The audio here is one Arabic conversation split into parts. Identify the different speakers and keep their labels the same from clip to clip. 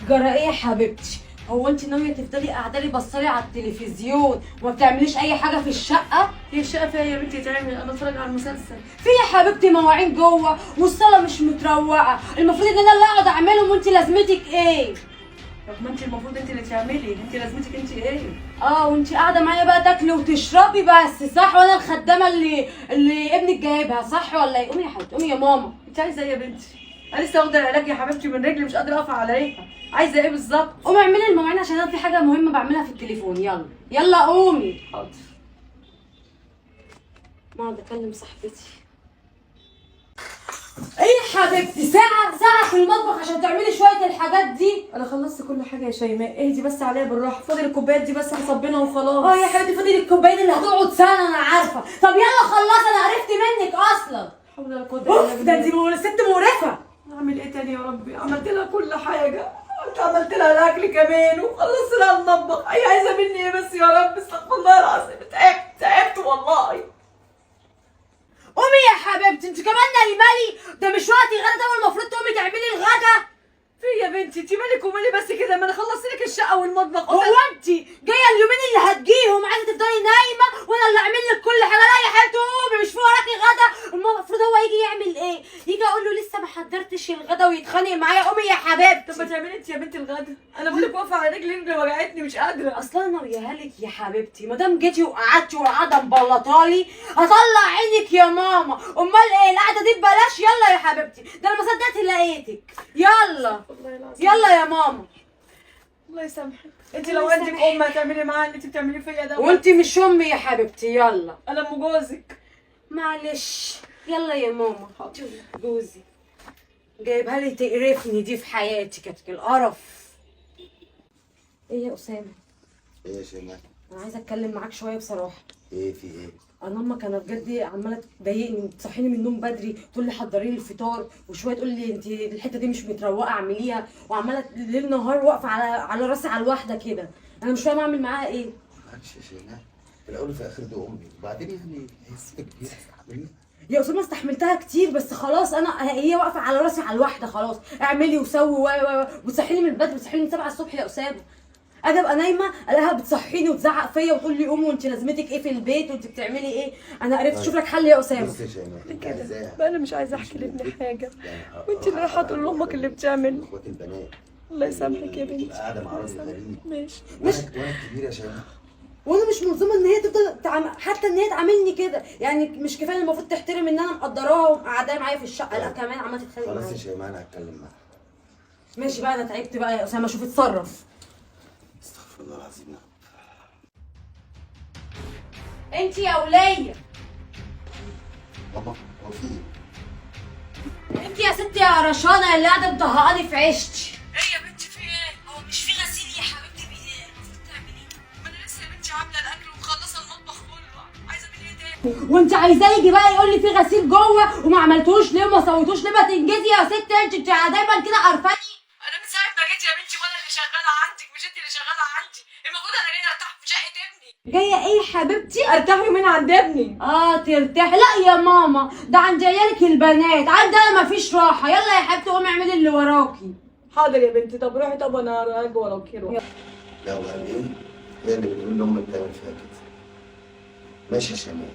Speaker 1: جرى ايه يا حبيبتي؟ هو انت ناويه تفضلي قاعده لي بصلي على التلفزيون وما بتعمليش اي حاجه في الشقه؟
Speaker 2: هي الشقه فيها يا بنتي تعمل؟ انا بتفرج على المسلسل.
Speaker 1: في يا حبيبتي مواعين جوه والصاله مش متروقه، المفروض ان انا اللي اقعد اعملهم وانت لازمتك ايه؟
Speaker 2: طب ما انت المفروض انت اللي تعملي، انت لازمتك انت ايه؟
Speaker 1: اه وانت قاعده معايا بقى تاكلي وتشربي بس، صح؟ وانا الخدامه اللي ابنك جايبها، صح ولا ايه؟ قومي يا حبيبتي، قومي يا ماما.
Speaker 2: انت عايزه ايه يا بنتي؟ انا لسه واخده العلاج يا حبيبتي من رجلي، مش قادره اقف عليها. عايزه ايه بالظبط؟
Speaker 1: قومي اعملي المواعين عشان انا في حاجه مهمه بعملها في التليفون. يلا يلا قومي.
Speaker 2: حاضر.
Speaker 1: ما اقعد اكلم صاحبتي. ايه يا حبيبتي، ساعة في المطبخ عشان تعملي شوية الحاجات دي؟
Speaker 2: انا خلصت كل حاجه يا شيماء، اهدي بس عليا بالراحه، فاضل الكوبايات دي بس هصبنا وخلاص.
Speaker 1: اه يا حبيبتي فاضل الكوبايات اللي هتقعد سنة انا عارفة. طب يلا خلص، انا عرفت منك اصلا.
Speaker 2: حول ولا قوه الا
Speaker 1: اوف ده
Speaker 2: بالله.
Speaker 1: انت ست مقرفة.
Speaker 2: اعمل ايه تاني يا ربي؟ عملت لها كل حاجه، عملت لها الاكل كمان وخلصت لها المطبخ. هي عايزه مني ايه بس يا رب؟ استغفر الله العظيم، تعبت والله.
Speaker 1: قومي يا حبيبتي، انت كمان نايمالي؟ ده مش وقت الغدا، ده المفروض تقومي تعملي الغدا.
Speaker 2: في يا بنتي انت مالك ومالي بس كده؟ ما انا خلصت لك الشقه والمطبخ.
Speaker 1: هو انت جايه اليومين اللي هتجيهم عايزه تفضلي نايمه وانا اللي اعمل لك كل حاجه؟ لا يا حبيبتي قومي، مش في وراكي غدا. المفروض هو يجي يعمل ايه؟ يجي اقول له لسه ما حضرتش الغدا ويتخانق معايا. قومي يا حبيبتي.
Speaker 2: طب ما تعملي انت يا بنتي الغدا، انا بقول لك واقفه على رجلي، رجلي وجعتني مش قادره.
Speaker 1: اصلا انا قايلها لك يا حبيبتي، ما دام جيتي وقعدتي وقاعده مبلطالي هطلع عينك يا ماما. امال ايه القعده دي ببلاش؟ يلا يا حبيبتي، ده انا ما صدقت لقيتك. يلا
Speaker 2: والله العظيم.
Speaker 1: يلا يا ماما.
Speaker 2: الله يسامحك. انت
Speaker 1: الله
Speaker 2: لو عندك
Speaker 1: يسامحك.
Speaker 2: ام هتعملي معاها اللي انت بتعمليه فيا ده.
Speaker 1: وانت مش امي يا حبيبتي. يلا
Speaker 2: انا ام جوزك.
Speaker 1: معلش. يلا يا ماما. جوزي جايبها لي تقرفني دي في حياتي، كانت القرف. ايه يا اسامه؟
Speaker 3: ايه يا شيماء؟
Speaker 1: انا عايزه اتكلم معاك شويه بصراحه.
Speaker 3: ايه في ايه؟
Speaker 1: انا امك انا بجد عماله تضايقني، تصحيني من النوم بدري تقول لي حضري لي الفطار، وشويه تقول لي انت الحته دي مش متروقه اعمليها، وعماله ليل نهار واقفه على راسي على الواحده كده. انا مش فاهمه اعمل معاها ايه.
Speaker 3: معلش يا شيماء، في الاول وفي الاخر دي امي، وبعدين يعني هي ست كبيره استحمليها.
Speaker 1: يا اسامه استحملتها كتير بس خلاص، انا هي واقفه على راسي على الواحده خلاص. اعملي وسوي وتصحيني من بدري، بتصحيني من 7 الصبح يا اسامه. اجي ابقى نايمه الاقيها بتصحيني وتزعق فيا وتقول لي قومي وانت لازمتك ايه في البيت وانت بتعملي ايه. انا عرفت اشوف لك حل يا اسامه.
Speaker 3: بصي يا شيماء، انت
Speaker 2: كده
Speaker 3: عايزاها
Speaker 2: بقى انا مش عايزه احكي لابني حاجه،
Speaker 3: يعني
Speaker 2: وانت اللي رايحه تقول لامك اللي بتعمل.
Speaker 3: اخوات البنات.
Speaker 2: الله يسامحك يا بنتي.
Speaker 3: تبقى قاعده مع
Speaker 2: الله
Speaker 3: راجل
Speaker 2: يسامحك.
Speaker 3: غريب.
Speaker 2: ماشي.
Speaker 3: وانا كبير يا شيماء.
Speaker 1: وانا مش ملزمه ان هي تفضل حتى ان هي تعاملني كده، يعني مش كفايه المفروض تحترم ان انا مقدراها وقاعده معايا في الشقه، لا كمان عماله تتخانق
Speaker 3: خلاص يا
Speaker 1: معايا.
Speaker 3: شيماء انا هتكلم معاها.
Speaker 1: ماشي بقى، انا تعبت بقى يا اسامه، شوف اتصرف.
Speaker 3: استغفر الله العظيم يا رب.
Speaker 1: انت يا وليه،
Speaker 3: بابا هو في ايه؟
Speaker 1: انت يا ستي يا رشانه اللي قاعده مطهقاني في عيشتي.
Speaker 2: ايه يا بنتي في ايه؟
Speaker 1: هو مش في غسيل يا حبيبتي المفروض تعمليه؟
Speaker 2: ما انا لسه يا بنتي عامله الاكل ومخلصه المطبخ كله، عايزه مني ايه تاني؟
Speaker 1: وانت عايزاه يجي بقى يقول لي في غسيل جوه وما عملتوش ليه وما سويتوش ليه؟ ما تنجزي يا ست، انت دايما كده قرفاني.
Speaker 2: انا من ساعه ما جيت يا بنتي وانا اللي شغاله عندك، مش انت اللي شغاله عندي. المفروض انا جايه ارتاح في شقه ابني.
Speaker 1: جايه ايه يا حبيبتي؟
Speaker 2: ارتاح يومين عند ابني.
Speaker 1: ترتاحي؟ لا يا ماما، ده عند عيالك البنات، عندي انا مفيش راحه. يلا يا حبيبتي قومي اعملي اللي وراكي.
Speaker 2: حاضر يا بنتي. طب روحي، طب انا راجع وراكي. روحي.
Speaker 3: لا وبعدين هي اللي بتقول لامك تعمل فيها كده. ماشي يا شيماء.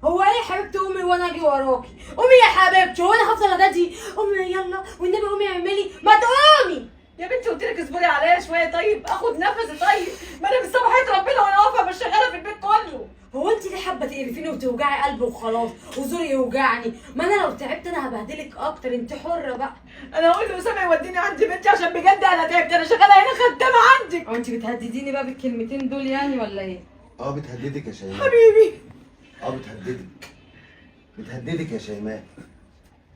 Speaker 1: هو ايه يا حبيبتي قومي وانا اجي وراكي؟ قومي يا حبيبتي، هو انا هفضل اغدي؟ قومي يلا والنبي قومي اعملي، ما تقومي.
Speaker 2: يا بنتي قلت لك اصبري عليا شويه، طيب اخد نفسي. طيب ما انا من صباحيه ربنا وانا واقفه مش شغاله في البيت كله.
Speaker 1: هو انت ليه حابه تقرفيني وتوجعي قلبي وخلاص وزوري يوجعني؟ ما انا لو تعبت انا هبهدلك اكتر، انت حره بقى.
Speaker 2: انا هقول لاسامه يوديني عند بنتي عشان بجد انا تعبت، انا شغاله هنا خدامه عندك.
Speaker 1: هو انت بتهدديني بقى بالكلمتين دول يعني ولا ايه؟
Speaker 3: بتهددك يا شيماء.
Speaker 2: حبيبي.
Speaker 3: بتهددك يا شيماء.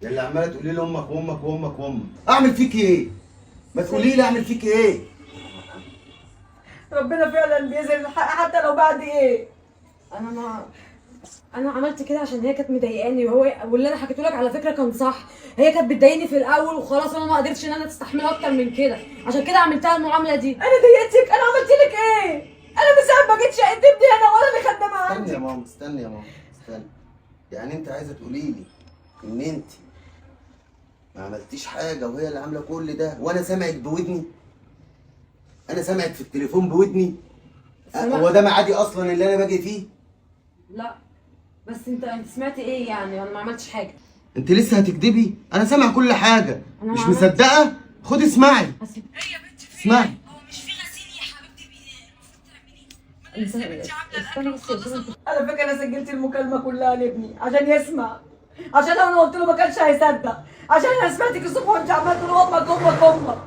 Speaker 3: يا اللي عماله تقولي لي امك وامك وامك وامك، اعمل فيك ايه؟ ما تقولي لي اعمل فيك ايه؟
Speaker 2: ربنا فعلا بيظهر الحق حتى لو بعد ايه.
Speaker 1: انا عملت كده عشان هي كانت مضايقاني، واللي انا حكيته لك على فكره كان صح. هي كانت بتضايقني في الاول وخلاص، وانا ما قدرتش ان انا استحمل اكتر من كده، عشان كده عملتها المعامله دي.
Speaker 2: انا ضايقتك؟ انا عملت لك ايه؟ انا من ساعه ما جيت شقه ابني انا ولا اللي خدامه
Speaker 3: استني
Speaker 2: عندي.
Speaker 3: يا ماما، استني. يعني انت عايزه تقولي لي ان انت ما عملتيش حاجه وهي اللي عامله كل ده، وانا سامعك بودني. انا سامعك في التليفون بودني. هو ده ميعادي اصلا اللي انا باجي فيه؟
Speaker 1: لا بس انت سمعت ايه يعني؟ انا ما عملتش حاجه.
Speaker 3: انت لسه هتكدبي؟ انا سامع كل حاجه.
Speaker 1: أنا
Speaker 3: مش
Speaker 1: ما عملتش.
Speaker 3: مصدقه؟ خدي اسمعي.
Speaker 1: هسيب.
Speaker 3: اسمعي.
Speaker 4: هو مش في غسيل يا حبيبتي المفروض تعمليه؟
Speaker 1: استنى بس يا أستاذة،
Speaker 2: على فكره انا سجلت المكالمه كلها لابني عشان يسمع، عشان لو انا قلت له ما كانش هيصدق، عشان انا سمعتك الصبح وانت عمال تقول امك امك امك،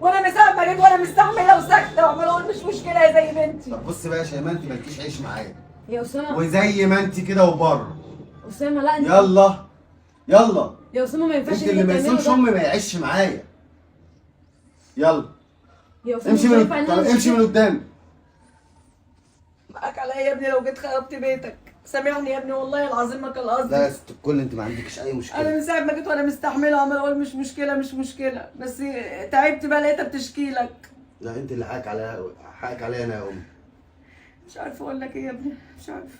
Speaker 2: وانا من ساعه ما جيت وانا مستحمله وساكته وعماله اقول مش مشكله يا زي بنتي.
Speaker 3: طب بص بقى يا شيماء، انت مالكيش عيش معايا،
Speaker 1: يا اسامه.
Speaker 3: وزي ما انت كده وبره.
Speaker 1: اسامه لا انت.
Speaker 3: يلا يلا.
Speaker 1: يا اسامه ما ينفعش
Speaker 3: انت اللي ما
Speaker 1: تعمله
Speaker 3: يصونش
Speaker 1: ده.
Speaker 3: امي ما يعيش معايا. يلا
Speaker 1: يا اسامه
Speaker 3: امشي
Speaker 1: مش
Speaker 3: من
Speaker 1: هينفع إن أنا
Speaker 3: امشي من قدامي.
Speaker 2: معاك عليا يا ابني لو جيت خربت بيتك، سامحني يا ابني والله العظيم ما كان
Speaker 3: لا
Speaker 2: قصدي.
Speaker 3: يا ست الكل، انت ما عندكش اي
Speaker 2: انا
Speaker 3: مشكله.
Speaker 2: من ساعه ما جيت وانا مستحمله وعمال اقول مش مشكله مش مشكله، بس تعبت بقى لقيتها بتشكي لك.
Speaker 3: لا انت اللي حقك عليا انا يا امي.
Speaker 2: مش عارفه اقول لك ايه يا ابني، مش عارفه.